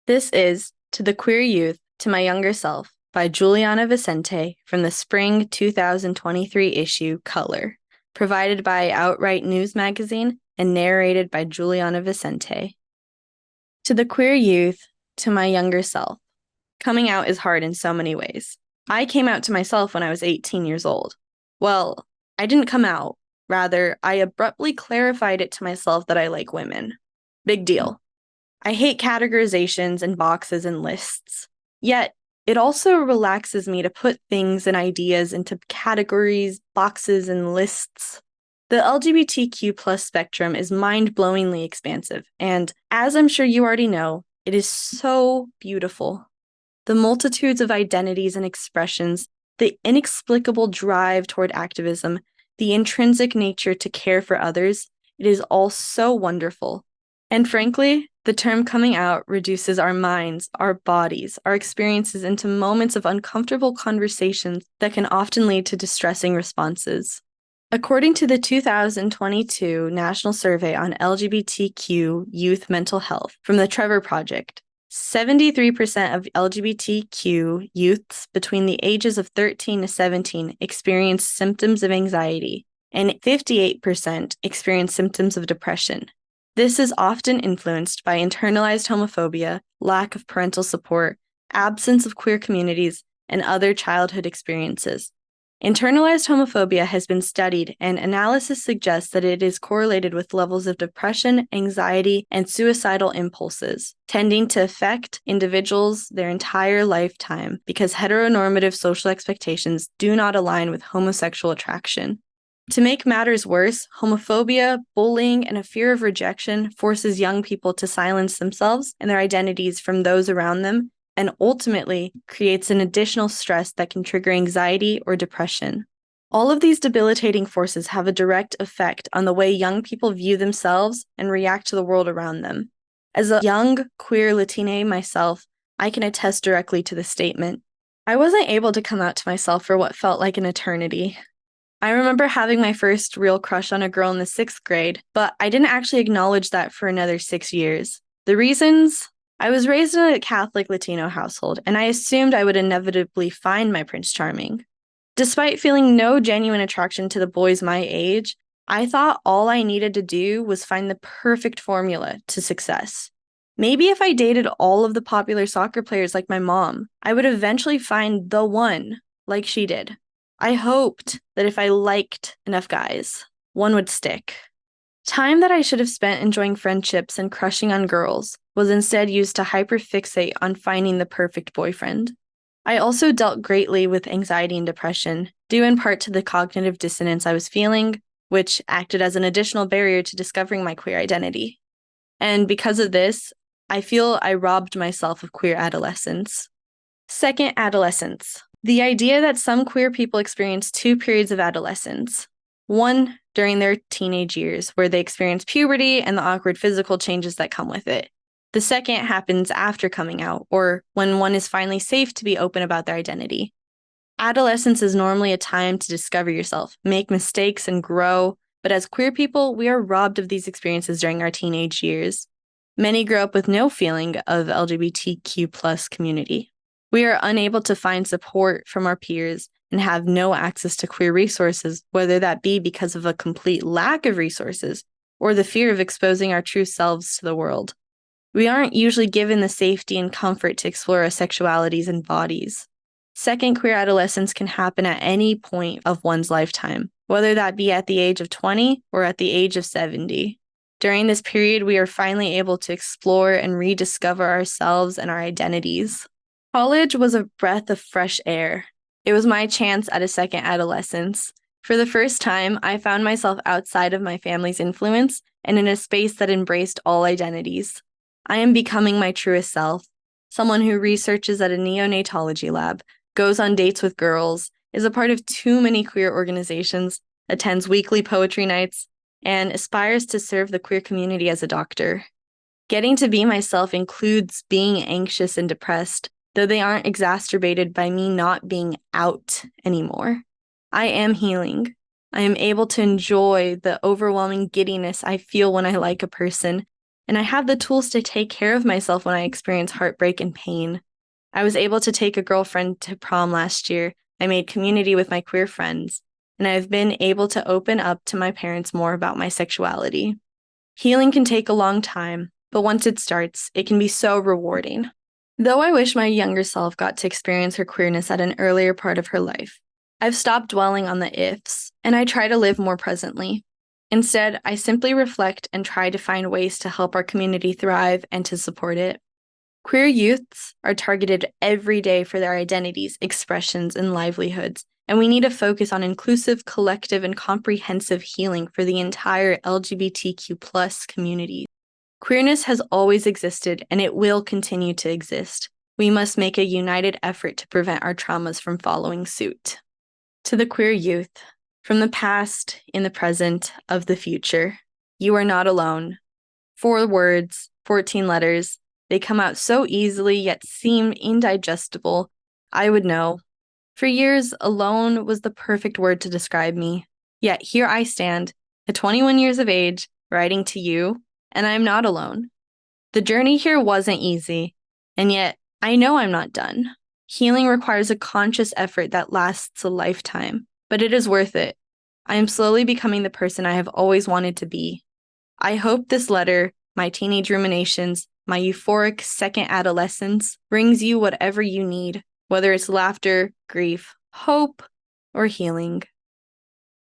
This is To the Queer Youth, to My Younger Self by Giulianna Vicente from the Spring 2023 issue Color, provided by OutWrite Newsmagazine and narrated by Giulianna Vicente. To the queer youth, to my younger self. Coming out is hard in so many ways. I came out to myself when I was 18 years old. Well, I didn't come out. Rather, I abruptly clarified it to myself that I like women. Big deal. I hate categorizations and boxes and lists. Yet, it also relaxes me to put things and ideas into categories, boxes, and lists. The LGBTQ plus spectrum is mind-blowingly expansive, and as I'm sure you already know, it is so beautiful. The multitudes of identities and expressions, the inexplicable drive toward activism, the intrinsic nature to care for others, it is all so wonderful. And frankly, the term coming out reduces our minds, our bodies, our experiences into moments of uncomfortable conversations that can often lead to distressing responses. According to the 2022 National Survey on LGBTQ Youth Mental Health from the Trevor Project, 73% of LGBTQ youths between the ages of 13 to 17 experience symptoms of anxiety, and 58% experience symptoms of depression. This is often influenced by internalized homophobia, lack of parental support, absence of queer communities, and other childhood experiences. Internalized homophobia has been studied, and analysis suggests that it is correlated with levels of depression, anxiety, and suicidal impulses, tending to affect individuals their entire lifetime because heteronormative social expectations do not align with homosexual attraction. To make matters worse, homophobia, bullying, and a fear of rejection forces young people to silence themselves and their identities from those around them, and ultimately creates an additional stress that can trigger anxiety or depression. All of these debilitating forces have a direct effect on the way young people view themselves and react to the world around them. As a young, queer Latina myself, I can attest directly to this statement. I wasn't able to come out to myself for what felt like an eternity. I remember having my first real crush on a girl in the 6th grade, but I didn't actually acknowledge that for another 6 years. The reasons? I was raised in a Catholic Latino household, and I assumed I would inevitably find my Prince Charming. Despite feeling no genuine attraction to the boys my age, I thought all I needed to do was find the perfect formula to success. Maybe if I dated all of the popular soccer players like my mom, I would eventually find the one, like she did. I hoped that if I liked enough guys, one would stick. Time that I should have spent enjoying friendships and crushing on girls was instead used to hyperfixate on finding the perfect boyfriend. I also dealt greatly with anxiety and depression, due in part to the cognitive dissonance I was feeling, which acted as an additional barrier to discovering my queer identity. And because of this, I feel I robbed myself of queer adolescence. Second, adolescence. The idea that some queer people experience 2 periods of adolescence. One during their teenage years, where they experience puberty and the awkward physical changes that come with it. The second happens after coming out, or when one is finally safe to be open about their identity. Adolescence is normally a time to discover yourself, make mistakes, and grow, but as queer people, we are robbed of these experiences during our teenage years. Many grow up with no feeling of LGBTQ plus community. We are unable to find support from our peers and have no access to queer resources, whether that be because of a complete lack of resources or the fear of exposing our true selves to the world. We aren't usually given the safety and comfort to explore our sexualities and bodies. Second, queer adolescence can happen at any point of one's lifetime, whether that be at the age of 20 or at the age of 70. During this period, we are finally able to explore and rediscover ourselves and our identities. College was a breath of fresh air. It was my chance at a second adolescence. For the first time, I found myself outside of my family's influence and in a space that embraced all identities. I am becoming my truest self, someone who researches at a neonatology lab, goes on dates with girls, is a part of too many queer organizations, attends weekly poetry nights, and aspires to serve the queer community as a doctor. Getting to be myself includes being anxious and depressed, though they aren't exacerbated by me not being out anymore. I am healing. I am able to enjoy the overwhelming giddiness I feel when I like a person, and I have the tools to take care of myself when I experience heartbreak and pain. I was able to take a girlfriend to prom last year. I made community with my queer friends, and I've been able to open up to my parents more about my sexuality. Healing can take a long time, but once it starts, it can be so rewarding. Though I wish my younger self got to experience her queerness at an earlier part of her life, I've stopped dwelling on the ifs, and I try to live more presently. Instead, I simply reflect and try to find ways to help our community thrive and to support it. Queer youths are targeted every day for their identities, expressions, and livelihoods, and we need to focus on inclusive, collective, and comprehensive healing for the entire LGBTQ+ community. Queerness has always existed, and it will continue to exist. We must make a united effort to prevent our traumas from following suit. To the queer youth, from the past, in the present, of the future, you are not alone. 4 words, 14 letters, they come out so easily yet seem indigestible. I would know. For years, alone was the perfect word to describe me. Yet here I stand, at 21 years of age, writing to you, and I am not alone. The journey here wasn't easy, and yet I know I'm not done. Healing requires a conscious effort that lasts a lifetime, but it is worth it. I am slowly becoming the person I have always wanted to be. I hope this letter, my teenage ruminations, my euphoric second adolescence, brings you whatever you need, whether it's laughter, grief, hope, or healing.